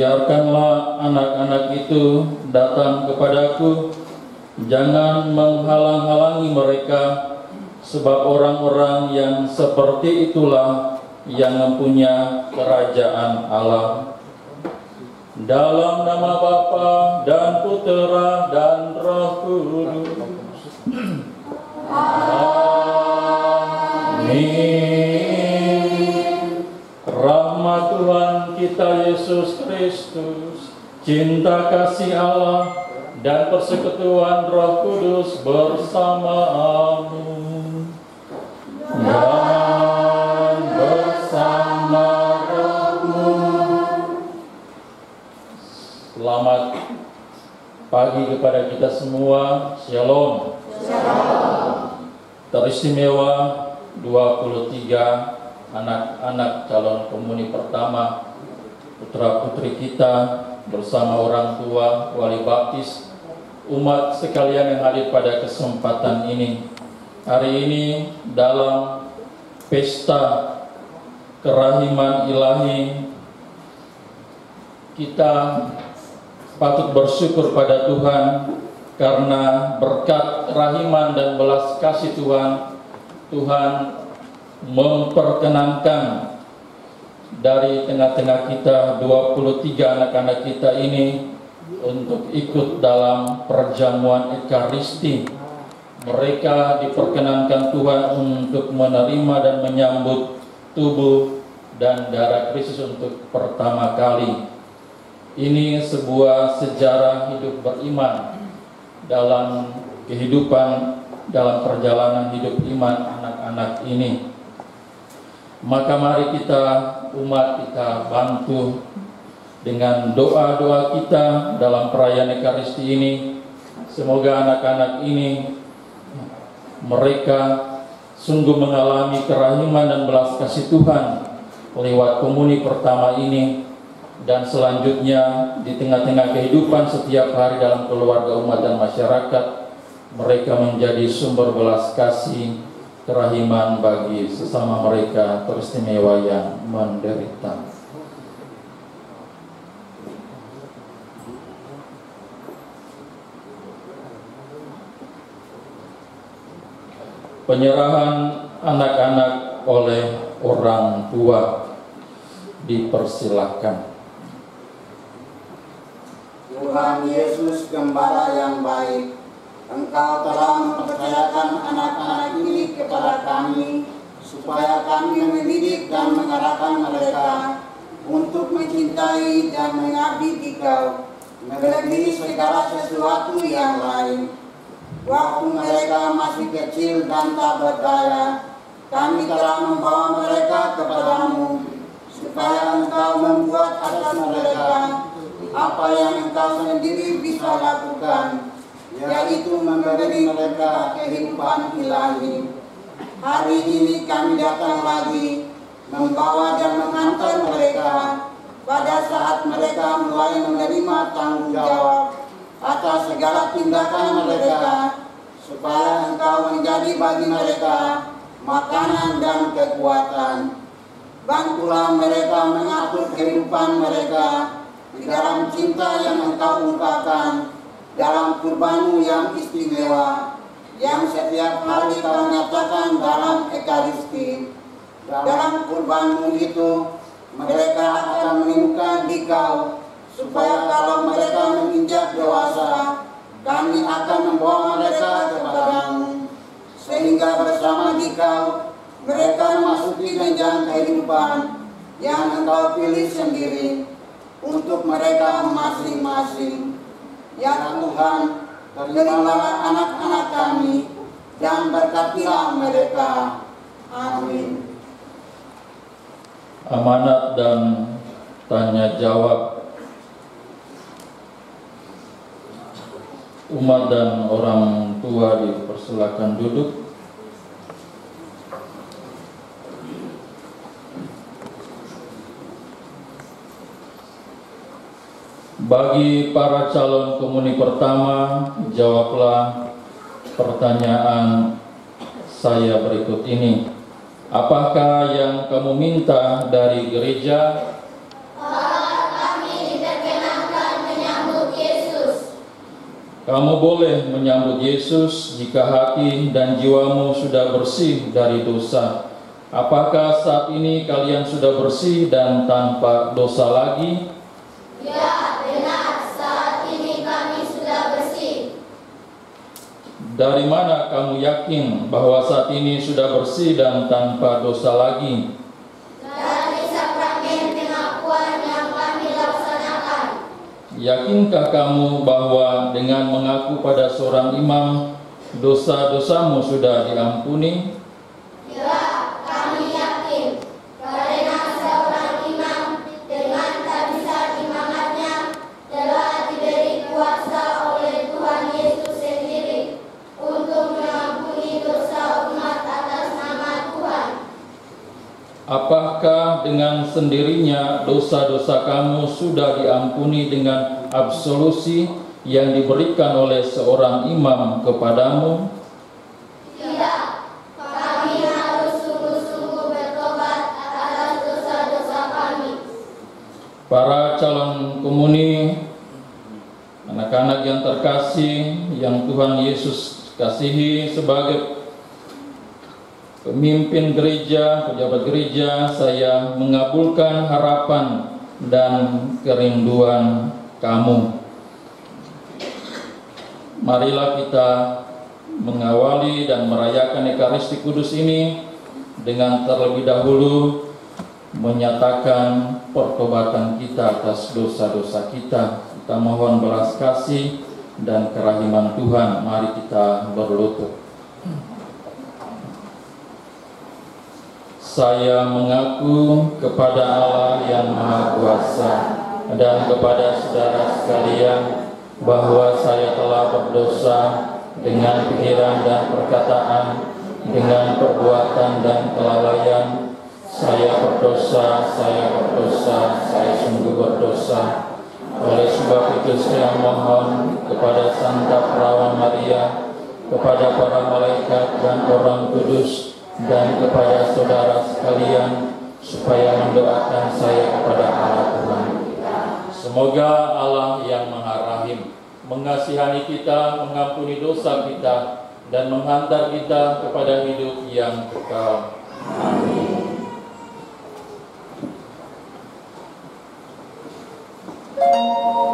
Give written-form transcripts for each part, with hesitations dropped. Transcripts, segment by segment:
biarkanlah anak-anak itu datang kepadaku, jangan menghalang-halangi mereka, sebab orang-orang yang seperti itulah yang mempunyai kerajaan Allah. Dalam nama Bapa dan Putera dan Roh Kudus. Amin. Rahmat Tuhan kita Yesus Kristus, cinta kasih Allah, dan persekutuan Roh Kudus bersamamu dan bersama rohmu. Selamat pagi kepada kita semua. Shalom. Shalom. Teristimewa 23 anak-anak calon komuni pertama, putra-putri kita bersama orang tua, wali baptis, umat sekalian yang hadir pada kesempatan ini. Hari ini dalam pesta kerahiman ilahi, kita patut bersyukur pada Tuhan karena berkat rahiman dan belas kasih Tuhan, Tuhan memperkenankan dari tengah-tengah kita 23 anak-anak kita ini untuk ikut dalam perjamuan Ekaristi. Mereka diperkenankan Tuhan untuk menerima dan menyambut tubuh dan darah Kristus untuk pertama kali. Ini sebuah sejarah hidup beriman dalam kehidupan, dalam perjalanan hidup iman anak-anak ini. Maka mari kita, umat, kita bantu dengan doa-doa kita dalam perayaan Ekaristi ini. Semoga anak-anak ini mereka sungguh mengalami kerahiman dan belas kasih Tuhan lewat komuni pertama ini, dan selanjutnya di tengah-tengah kehidupan setiap hari dalam keluarga, umat, dan masyarakat, mereka menjadi sumber belas kasih kerahiman bagi sesama mereka teristimewa yang menderita. Penyerahan anak-anak oleh orang tua, dipersilahkan. Tuhan Yesus, Gembala yang baik, Engkau telah mempercayakan anak-anak ini kepada kami, supaya kami mendidik dan mengarahkan mereka untuk mencintai dan mengabdi di Kau, melebihi segala sesuatu yang lain. Waktu mereka masih kecil dan tak berdaya, kami telah membawa mereka kepadamu, supaya Engkau membuat atas mereka apa yang Engkau sendiri bisa lakukan, yaitu memberi mereka kehidupan ilahi. Hari ini kami datang lagi membawa dan mengantar mereka pada saat mereka mulai menerima tanggung jawab atas segala tindakan mereka, supaya Engkau menjadi bagi mereka makanan dan kekuatan. Bantulah mereka mengatur kehidupan mereka di dalam cinta yang Engkau ungkapkan dalam kurban-Mu yang istimewa, yang setiap hari Kau nyatakan dalam Ekaristi. Dalam kurban-Mu itu, mereka akan menemukan di Kau, supaya kalau mereka menginjak dewasa, kami akan membawa mereka kepada-Mu, sehingga bersama di Kau, mereka memasuki jenjang kehidupan yang Engkau pilih sendiri untuk mereka masing-masing. Ya Tuhan, terimalah anak-anak kami dan berkatilah mereka. Amin. Amanat dan tanya jawab. Umat dan orang tua dipersilakan duduk. Bagi para calon komuni pertama, jawablah pertanyaan saya berikut ini. Apakah yang kamu minta dari gereja? Kami minta Kamu boleh menyambut Yesus jika hati dan jiwamu sudah bersih dari dosa. Apakah saat ini kalian sudah bersih dan tanpa dosa lagi? Ya, benar. Saat ini kami sudah bersih. Dari mana kamu yakin bahwa saat ini sudah bersih dan tanpa dosa lagi? Dari sakramen pengakuan yang kami laksanakan. Yakinkah kamu bahwa dengan mengaku pada seorang imam, dosa-dosamu sudah diampuni? Ya, kami yakin. Karena seorang imam dengan tabisat imamatnya telah diberi kuasa oleh Tuhan Yesus sendiri untuk mengampuni dosa umat atas nama Tuhan. Apakah dengan sendirinya dosa-dosa kamu sudah diampuni dengan absolusi yang diberikan oleh seorang imam kepadamu? Tidak, kami harus sungguh-sungguh bertobat atas dosa-dosa kami. Para calon komuni, anak-anak yang terkasih, yang Tuhan Yesus kasihi, sebagai pemimpin gereja, pejabat gereja, saya mengabulkan harapan dan kerinduan kamu. Marilah kita mengawali dan merayakan Ekaristi Kudus ini dengan terlebih dahulu menyatakan pertobatan kita atas dosa-dosa kita. Kita mohon belas kasih dan kerahiman Tuhan. Mari kita berlutut. Saya mengaku kepada Allah yang Maha Kuasa dan kepada saudara sekalian bahwa saya telah berdosa dengan pikiran dan perkataan, dengan perbuatan dan kelalaian. Saya berdosa, saya sungguh berdosa. Oleh sebab itu saya mohon kepada Santa Perawan Maria, kepada para malaikat dan orang kudus, dan kepada saudara sekalian, supaya mendoakan saya kepada Allah Tuhan. Semoga Allah yang Maha Rahim mengasihani kita, mengampuni dosa kita, dan menghantar kita kepada hidup yang kekal. Amin. Oh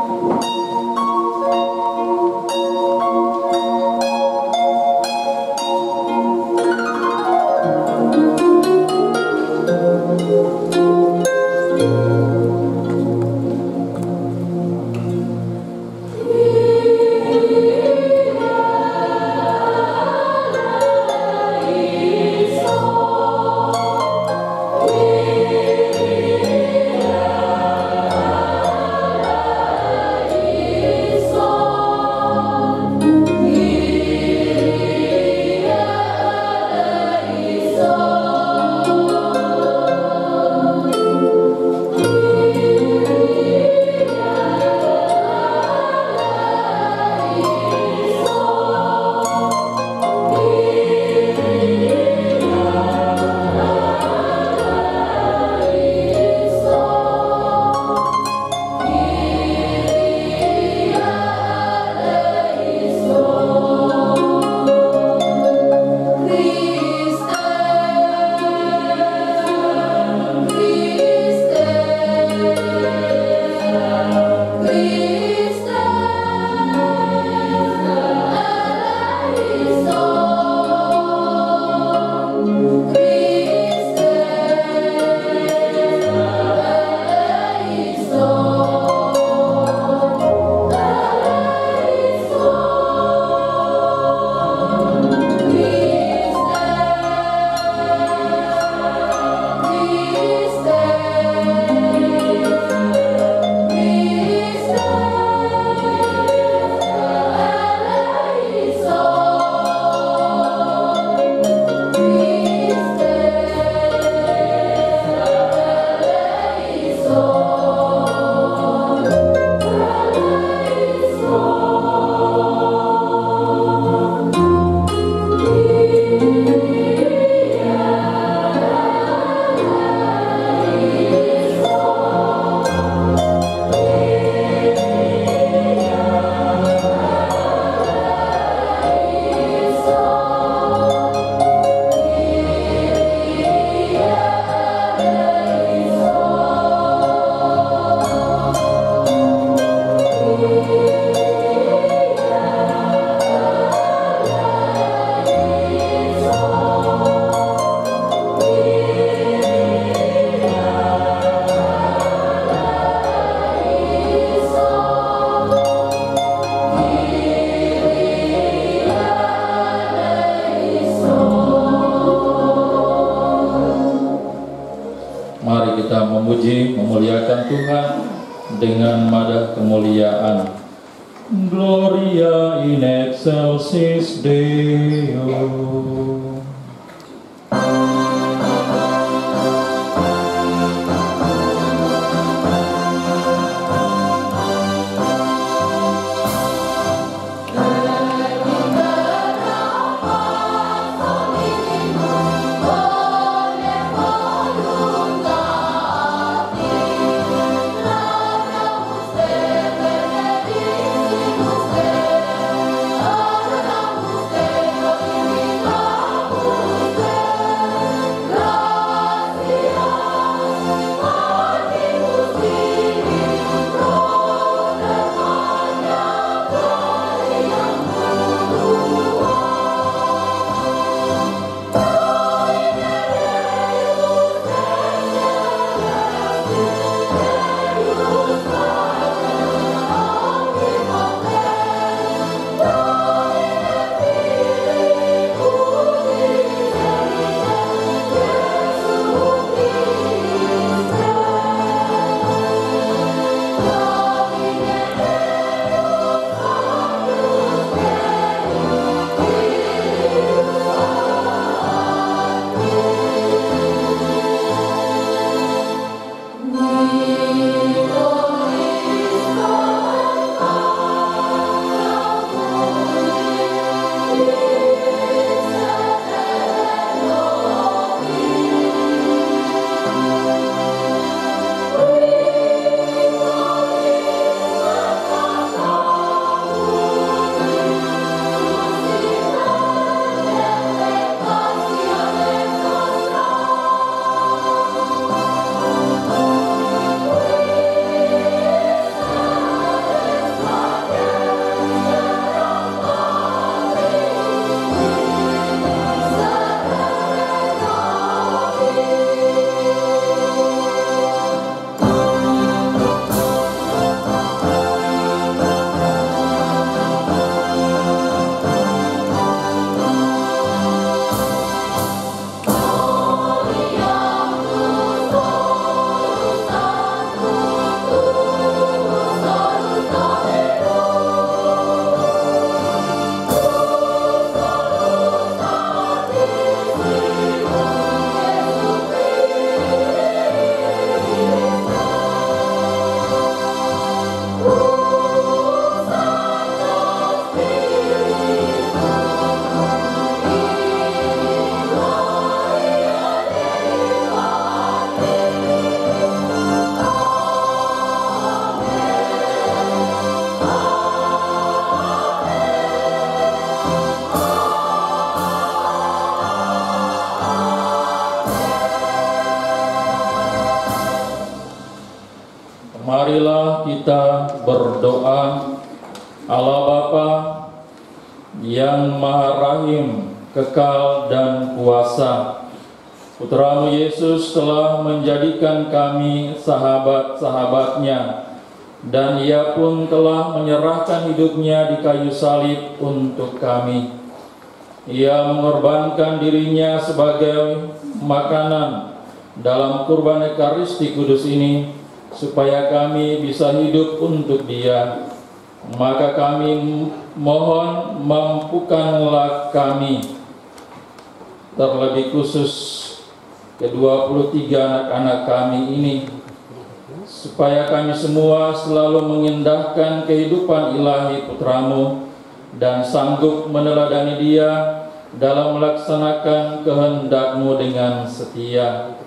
Tuhan dengan madah kemuliaan. Gloria in excelsis Deo. Marilah kita berdoa. Allah Bapa yang Maha Rahim, kekal dan kuasa, Putra-Mu Yesus telah menjadikan kami sahabat-sahabatnya, dan Ia pun telah menyerahkan hidupnya di kayu salib untuk kami. Ia mengorbankan dirinya sebagai makanan dalam kurban Ekaristi Kudus ini, supaya kami bisa hidup untuk Dia. Maka kami mohon, mampukanlah kami, terlebih khusus ke-23 anak-anak kami ini, supaya kami semua selalu mengindahkan kehidupan ilahi Putra-Mu dan sanggup meneladani Dia dalam melaksanakan kehendak-Mu dengan setia.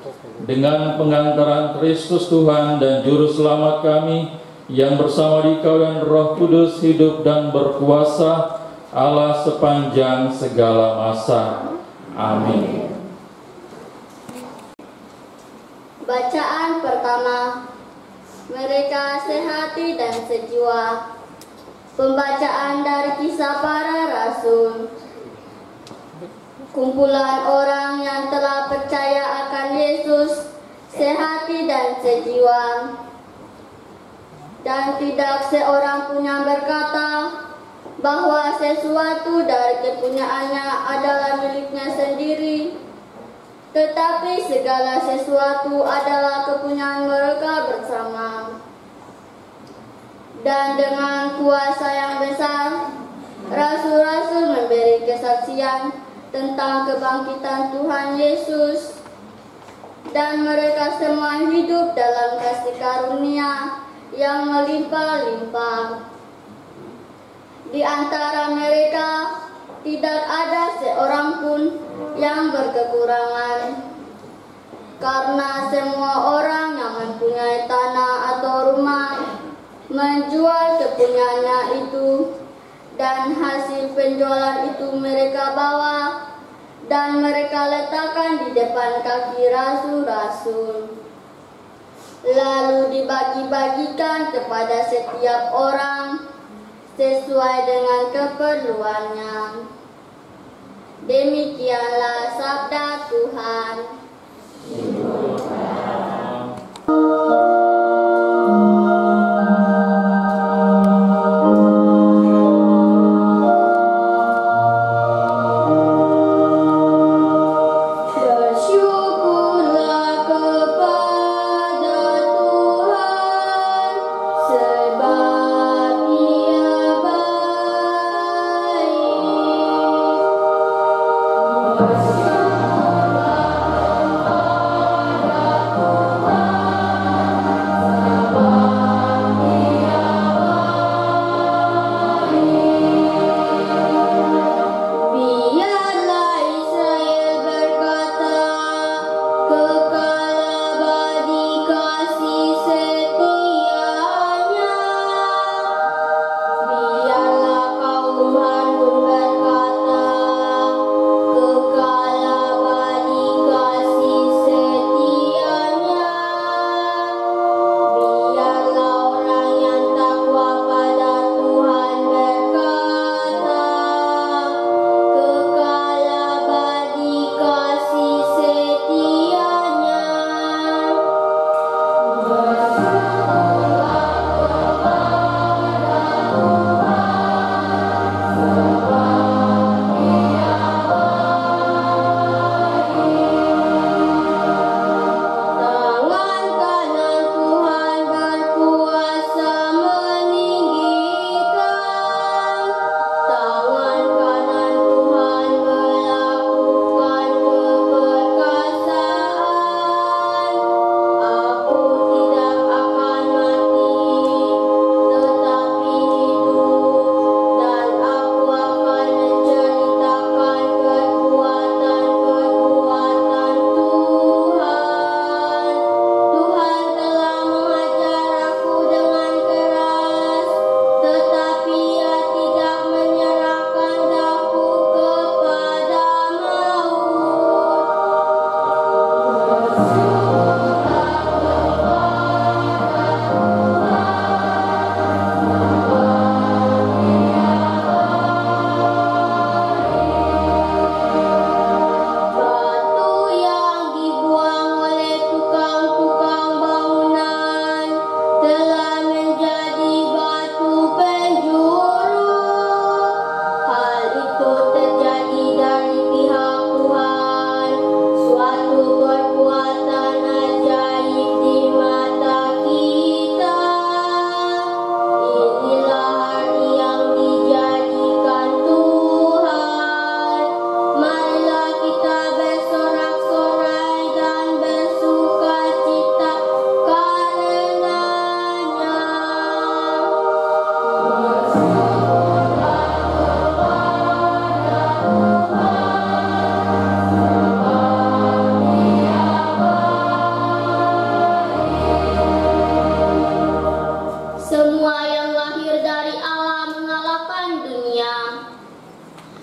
Dengan pengantaran Kristus Tuhan dan Juru Selamat kami, yang bersama Dikau dan Roh Kudus hidup dan berkuasa Allah sepanjang segala masa. Amin. Bacaan pertama, mereka sehati dan sejiwa. Pembacaan dari Kisah Para Rasul. Kumpulan orang yang telah percaya akan Yesus sehati dan sejiwa, dan tidak seorang pun yang berkata bahwa sesuatu dari kepunyaannya adalah miliknya sendiri, tetapi segala sesuatu adalah kepunyaan mereka bersama. Dan dengan kuasa yang besar, rasul-rasul memberi kesaksian tentang kebangkitan Tuhan Yesus, dan mereka semua hidup dalam kasih karunia yang melimpah-limpah. Di antara mereka tidak ada seorang pun yang berkekurangan, karena semua orang yang mempunyai tanah atau rumah menjual kepunyaannya itu, dan hasil penjualan itu mereka bawa dan mereka letakkan di depan kaki rasul-rasul. Lalu dibagi-bagikan kepada setiap orang sesuai dengan keperluannya. Demikianlah sabda Tuhan.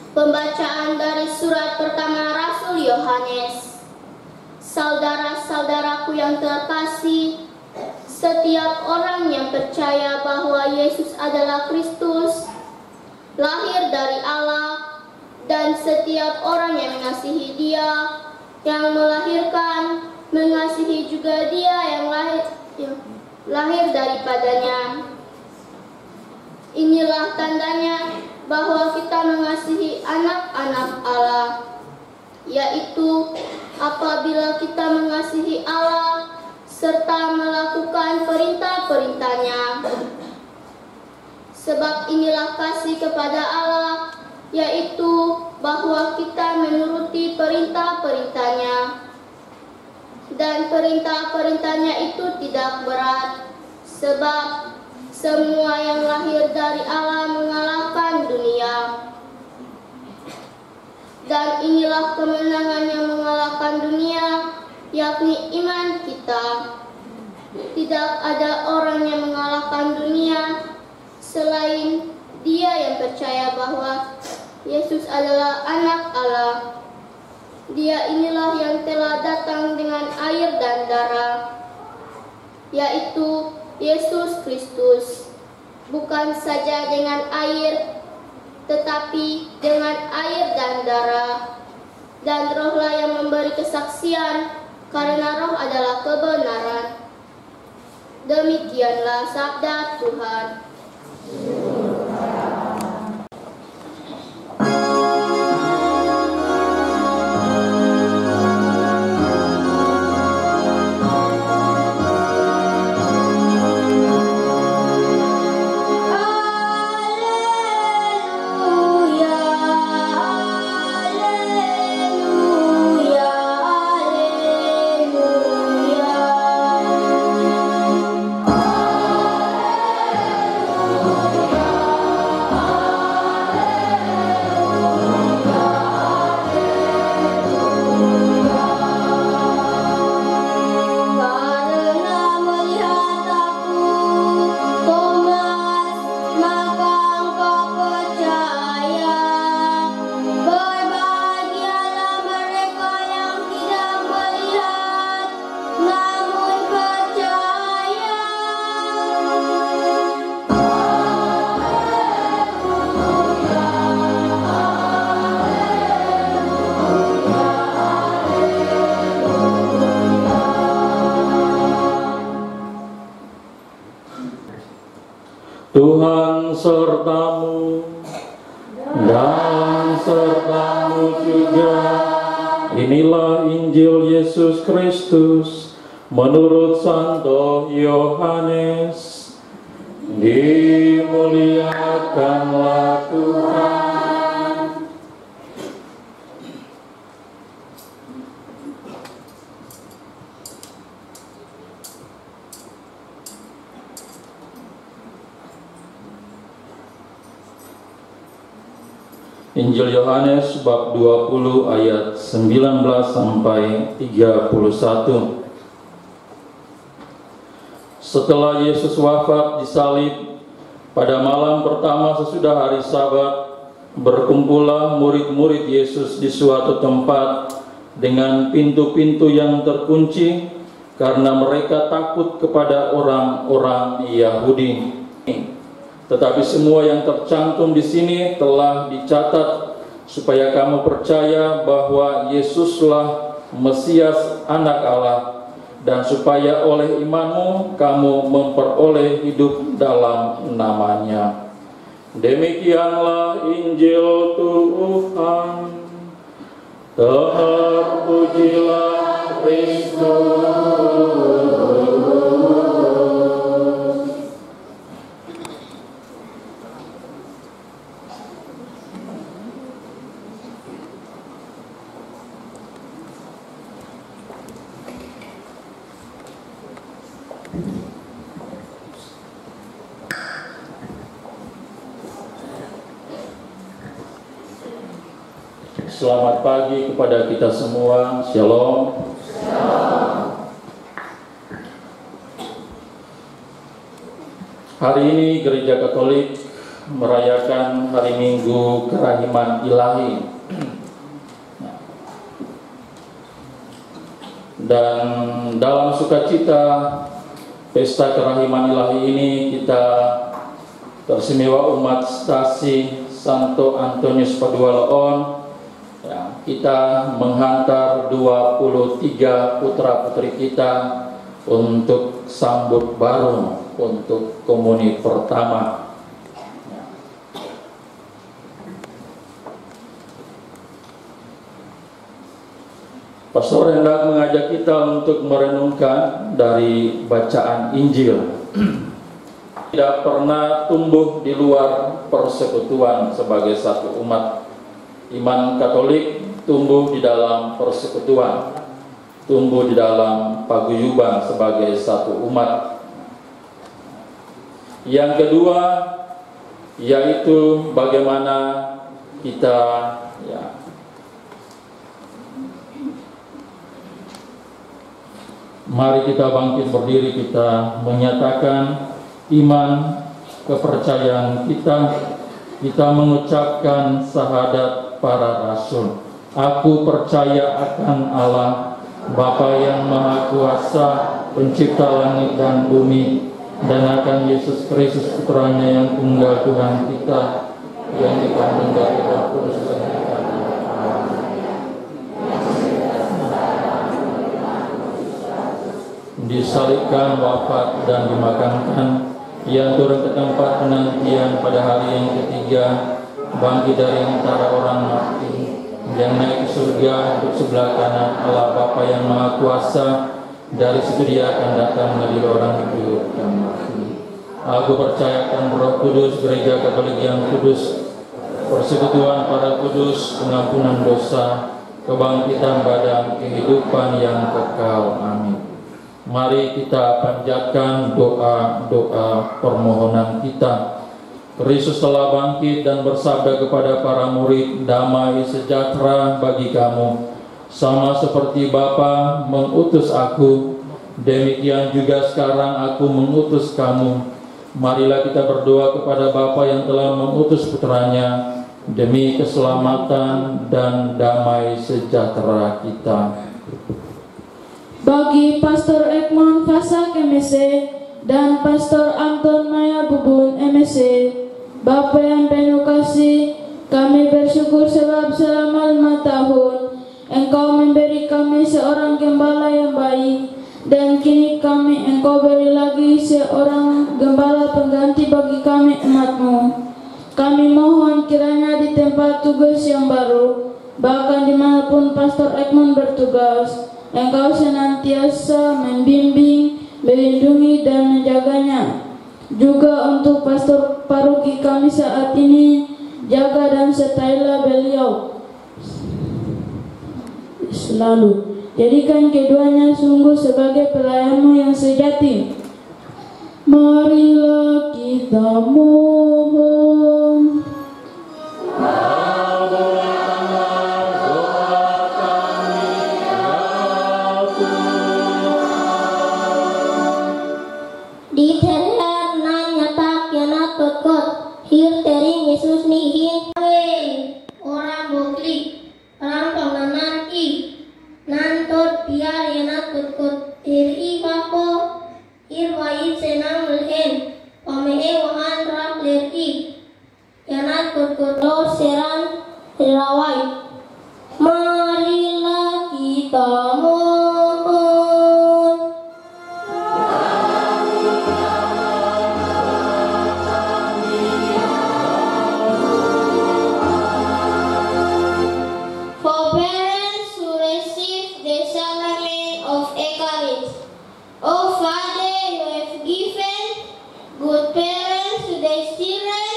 Pembacaan dari surat pertama Rasul Yohanes. Saudara-saudaraku yang terkasih, setiap orang yang percaya bahwa Yesus adalah Kristus, lahir dari Allah, dan setiap orang yang mengasihi Dia, yang melahirkan, mengasihi juga Dia yang lahir daripadanya. Inilah tandanya bahwa kita mengasihi anak-anak Allah, yaitu apabila kita mengasihi Allah serta melakukan perintah-perintahnya. Sebab inilah kasih kepada Allah, yaitu bahwa kita menuruti perintah-perintahnya. Dan perintah-perintahnya itu tidak berat, sebab semua yang lahir dari Allah mengalahkan dunia. Dan inilah kemenangan yang mengalahkan dunia, yakni iman kita. Tidak ada orang yang mengalahkan dunia selain dia yang percaya bahwa Yesus adalah anak Allah. Dia inilah yang telah datang dengan air dan darah, yaitu Yesus Kristus, bukan saja dengan air, tetapi dengan air dan darah. Dan Rohlah yang memberi kesaksian, karena Roh adalah kebenaran. Demikianlah sabda Tuhan. Tuhan sertamu dan sertamu juga. Inilah Injil Yesus Kristus menurut Santo Yohanes. Dimuliakanlah Tuhan. Injil Yohanes bab 20 ayat 19 sampai 31. Setelah Yesus wafat disalib, pada malam pertama sesudah hari Sabat, berkumpullah murid-murid Yesus di suatu tempat dengan pintu-pintu yang terkunci karena mereka takut kepada orang-orang Yahudi. Tetapi semua yang tercantum di sini telah dicatat supaya kamu percaya bahwa Yesuslah Mesias Anak Allah, dan supaya oleh imanmu kamu memperoleh hidup dalam namanya. Demikianlah Injil Tuhan. Terpujilah Kristus. Selamat pagi kepada kita semua. Shalom. Hari ini Gereja Katolik merayakan hari Minggu Kerahiman Ilahi. Dan dalam sukacita Pesta Kerahiman Ilahi ini kita teristimewa umat Stasi Santo Antonius Padua Leon. Kita menghantar 23 putra-putri kita untuk sambut baru untuk komuni pertama. Pastor hendak mengajak kita untuk merenungkan dari bacaan Injil. Tidak pernah tumbuh di luar persekutuan sebagai satu umat. Iman Katolik tumbuh di dalam persekutuan, tumbuh di dalam paguyuban sebagai satu umat. Yang kedua yaitu bagaimana kita mari kita bangkit berdiri, kita menyatakan iman kepercayaan kita mengucapkan syahadat para rasul. Aku percaya akan Allah, Bapa yang Maha Kuasa, pencipta langit dan bumi, dan akan Yesus Kristus Putranya yang tunggal Tuhan kita, yang dikandung dari Roh Kudus dan disalibkan, wafat dan dimakamkan, yang turun ke tempat penantian pada hari yang ketiga, bangkit dari antara orang mati, yang naik ke surga untuk sebelah kanan Allah Bapa yang Maha Kuasa. Dari situ Dia akan datang mengadili orang hidup dan mati. Aku percayakan Roh Kudus, Gereja Katolik yang kudus, persekutuan para kudus, pengampunan dosa, kebangkitan badan, kehidupan yang kekal. Amin. Mari kita panjatkan doa-doa permohonan kita. Kristus telah bangkit dan bersabda kepada para murid, damai sejahtera bagi kamu. Sama seperti Bapa mengutus aku, demikian juga sekarang aku mengutus kamu. Marilah kita berdoa kepada Bapa yang telah mengutus putranya demi keselamatan dan damai sejahtera kita. Bagi Pastor Ekman Fasak MSc dan Pastor Anton Maya Bubun MSc, Bapa yang penuh kasih, kami bersyukur sebab selama 5 tahun Engkau memberi kami seorang gembala yang baik, dan kini Engkau beri lagi seorang gembala pengganti bagi kami umat-Mu. Kami mohon kiranya di tempat tugas yang baru, bahkan dimanapun Pastor Ekman bertugas, Engkau senantiasa membimbing, melindungi dan menjaganya. Juga untuk pastor paroki kami saat ini, jaga dan sertailah beliau selalu. Jadikan keduanya sungguh sebagai pelayan-Mu yang sejati. Marilah kita mohon. Di terher nanya tak yana tot hir tering Yesus nihin orang bokli orang penganan nantot biar yana tot teri bako hir wai senang lehen pamehe wahan rak leri yana tot lo seran rawai. Marilah kita mohon. Oh Father, you have given good parents to their children.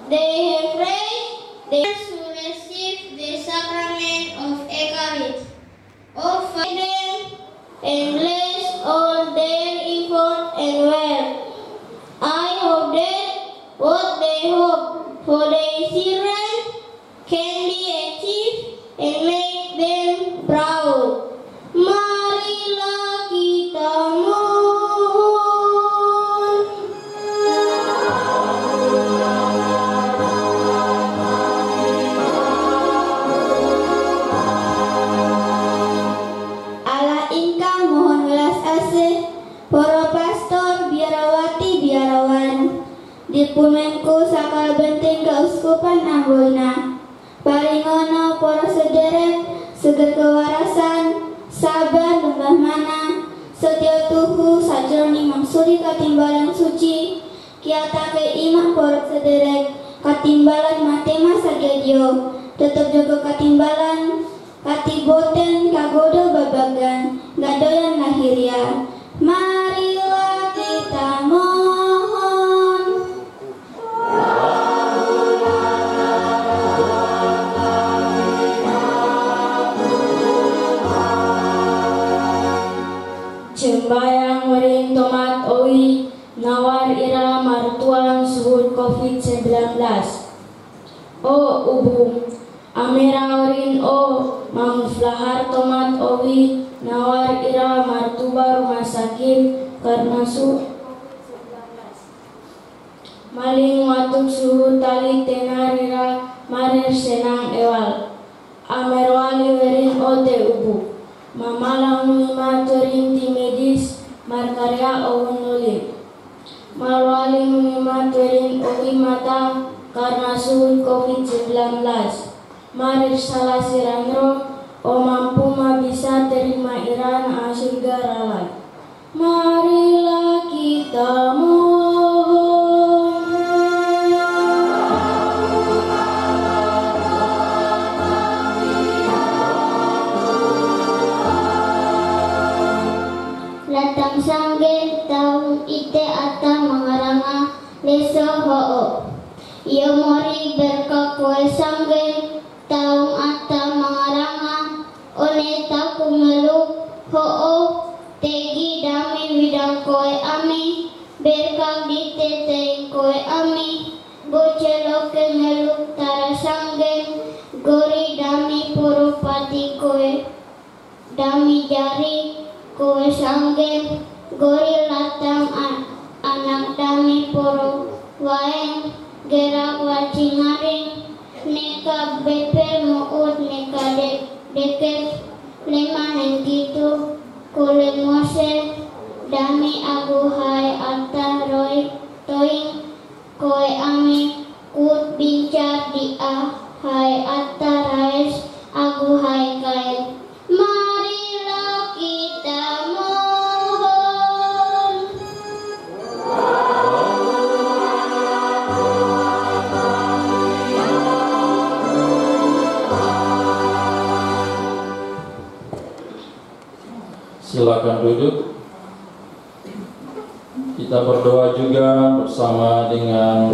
They have raised their to receive the sacrament of Eucharist. Oh Father, and bless all their effort and wealth. I hope that what they hope for their children can be achieved and make them proud. Marilah kita mohon. Allah ingkang mohon welas asih, para pastor, biarawati, biarawan, dipunmenku sakal benting keuskupan Anggulna, paringono para sederek, seger kewarasan, sabar lembah mana, setia tuhu sajroning mangsuli katimbalan suci, kiatake imah para sederek, katimbalan matema sagedio, tetep jaga katimbalan, Katiboten kagodo babagan gadoyan lahirian. Marilah kita mohon. Sembayang wering tomat oi nawar ira martuan suhut COVID-19. O ubu amerawarin o mangflahar tomat owi nawar ira martuba rumah sakit karena maling watuk suhu tali tenarira marir senang ewal amerwali werin ote ubu mamalang lima turinti medis markarya owun nulim malwali lima turin owi mata karena suhu COVID-19. Marir salah siranro o mampu ma bisa terima iran asurga ralai. Marilah kita mohon. Latang sangge taung ite ata mangaranga leso ho'o. Iyo mori berkakwe sangge taung ata mangaranga one taku meluk ho'o tegi dami widang koe ami berkak diteteng koe ami boceloke meluk tara sangge gori dami purupati koe dami jari koe sangge gori latang anak dami puru waeng gerak wacingaring neka beper muut neka deket lima neng gitu kule mose dami agu hai atta roi toing koe ami kut bincar di hai atta rais agu hai kain. Marilah kita mohon. Silakan duduk. Kita berdoa juga bersama dengan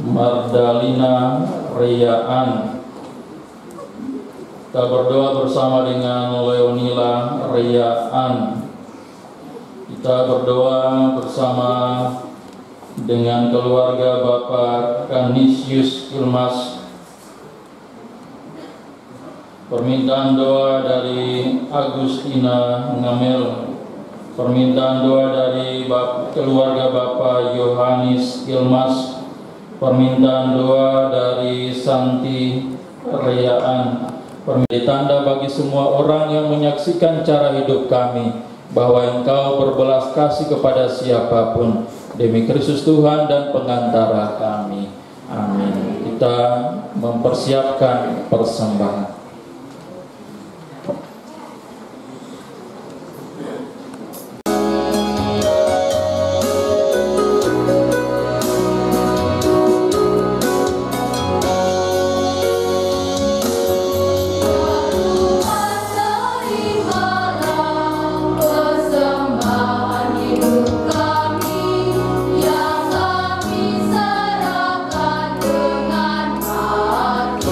Mardalina Riaan. Kita berdoa bersama dengan Leonila Riaan. Kita berdoa bersama dengan keluarga Bapak Kanisius Ilmas. Permintaan doa dari Agustina Ngamel. Permintaan doa dari keluarga Bapak Yohanes Ilmas. Permintaan doa dari Santi Riaan. Tanda bagi semua orang yang menyaksikan cara hidup kami, bahwa Engkau berbelas kasih kepada siapapun, demi Kristus Tuhan dan pengantara kami. Amin. Kita mempersiapkan persembahan. Dengan hati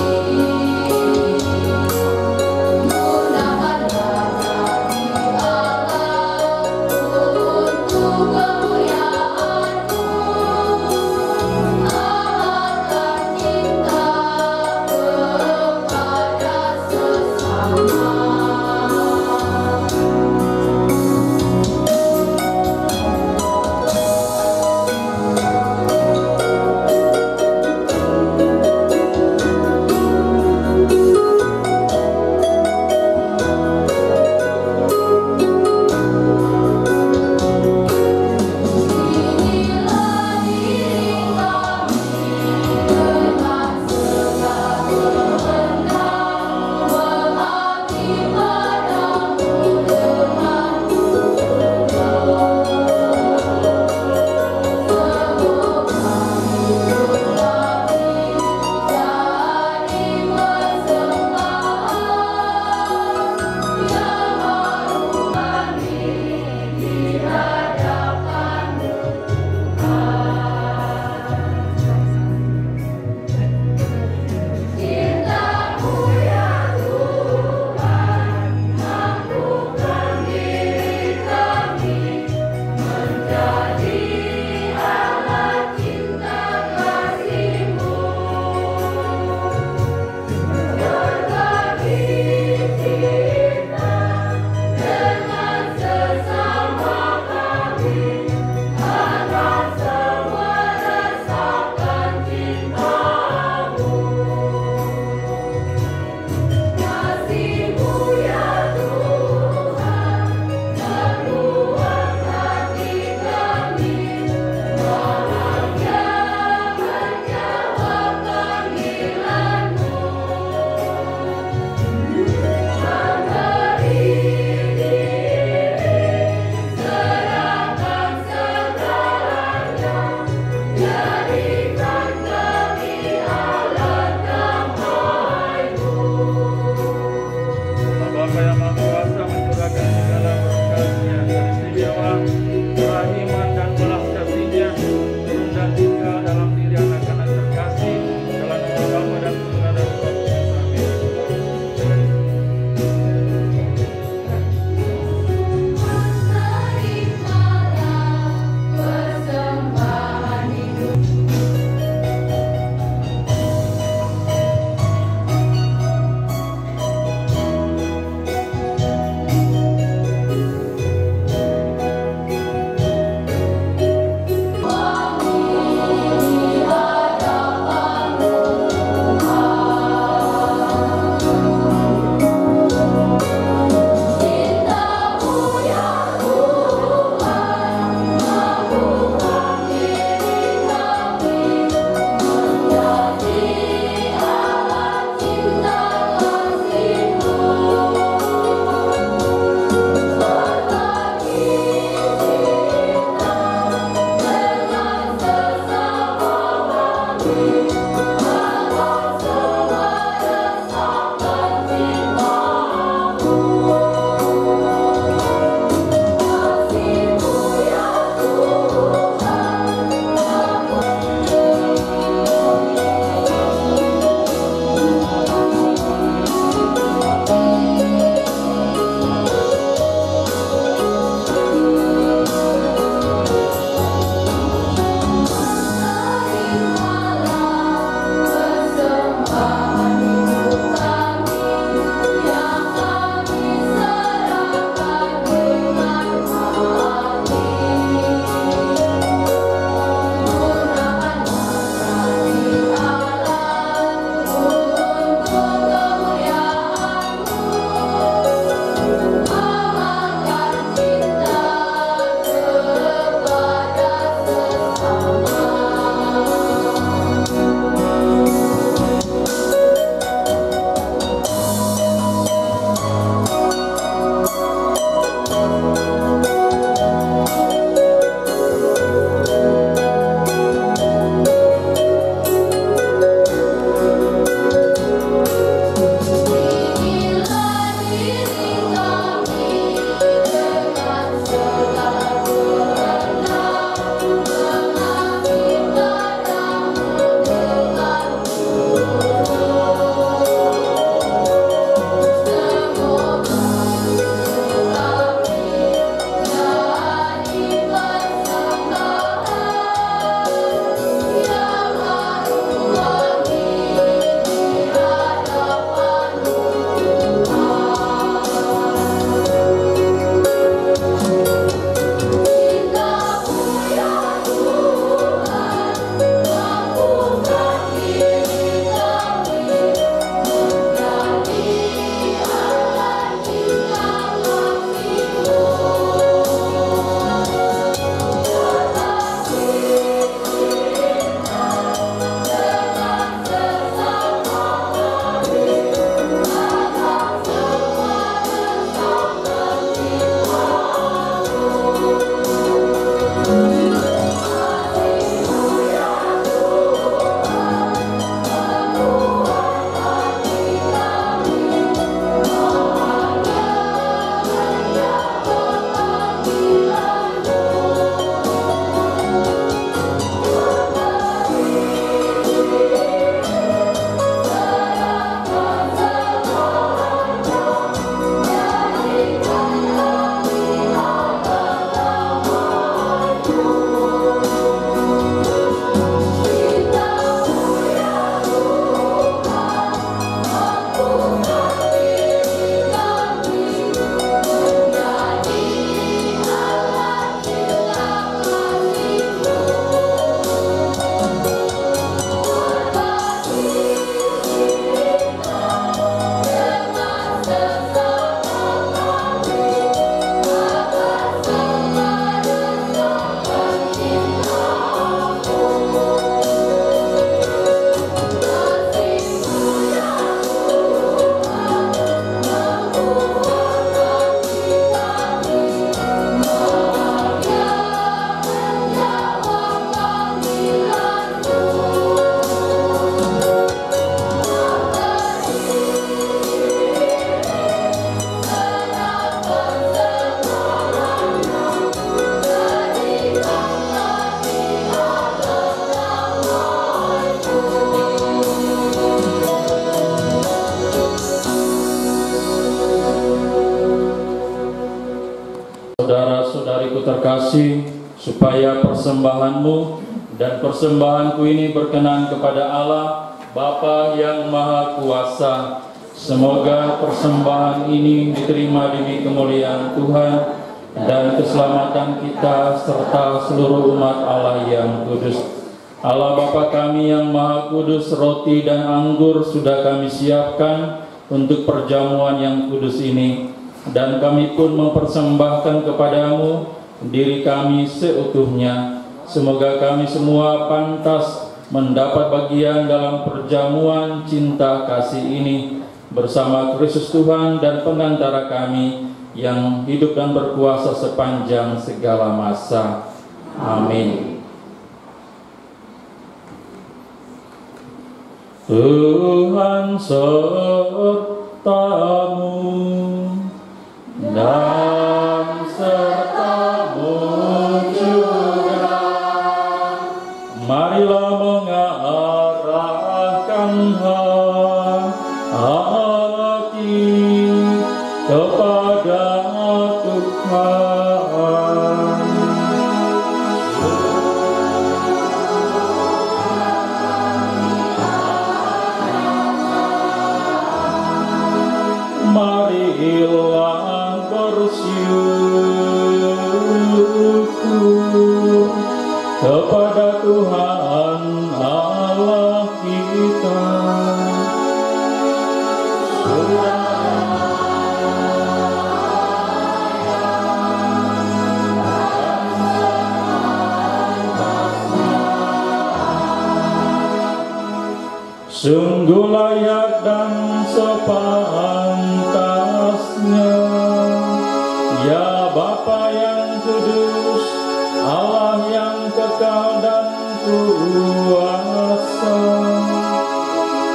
Saudara-saudariku terkasih, supaya persembahanmu dan persembahanku ini berkenan kepada Allah, Bapa yang Maha Kuasa. Semoga persembahan ini diterima demi kemuliaan Tuhan dan keselamatan kita serta seluruh umat Allah yang kudus. Allah Bapa kami yang Maha Kudus, roti dan anggur sudah kami siapkan untuk perjamuan yang kudus ini. Dan kami pun mempersembahkan kepadamu diri kami seutuhnya. Semoga kami semua pantas mendapat bagian dalam perjamuan cinta kasih ini bersama Kristus Tuhan dan pengantara kami yang hidup dan berkuasa sepanjang segala masa. Amin. Tuhan sertamu dan sertamu juga. Marilah mengarahkan hati kepada Tuhan. Marilah bersyukur kepada Tuhan Allah kita. Sungguh layak dan sepantasnya, ya Bapa yang kudus, Allah yang kekal dan kuasa,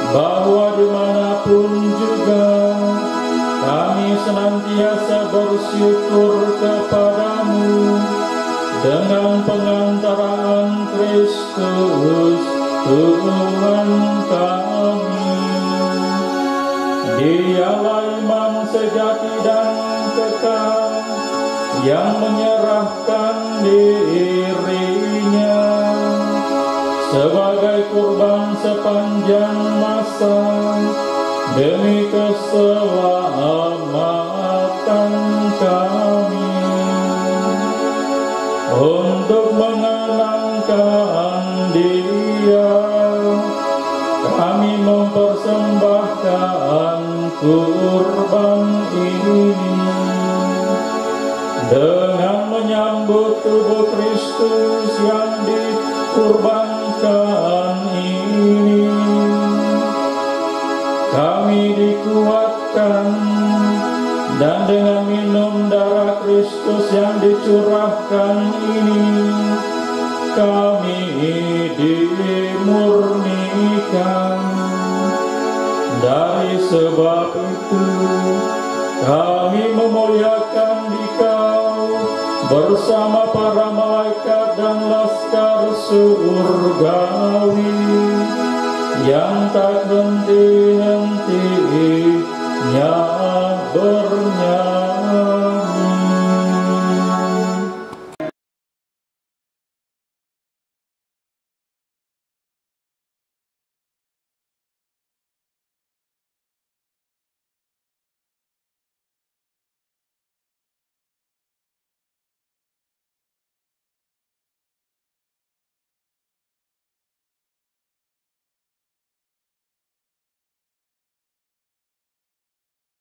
bahwa dimanapun juga kami senantiasa bersyukur kepadamu dengan pengantaraan Kristus Tuhan kami. Dialah iman sejati dan kekal yang menyerahkan dirinya sebagai kurban sepanjang masa demi keselamatan kami. Untuk mengenangkan Dia, kami mempersembahkan kurban ini dengan menyambut tubuh Kristus yang dikurbankan ini. Kami dikuatkan dan dengan minum darah Kristus yang dicurahkan ini, kami dimurnikan. Dari sebab itu, kami memuliakan Dikau bersama para malaikat dan laskar surgawi yang tak henti-hentinya bernyanyi.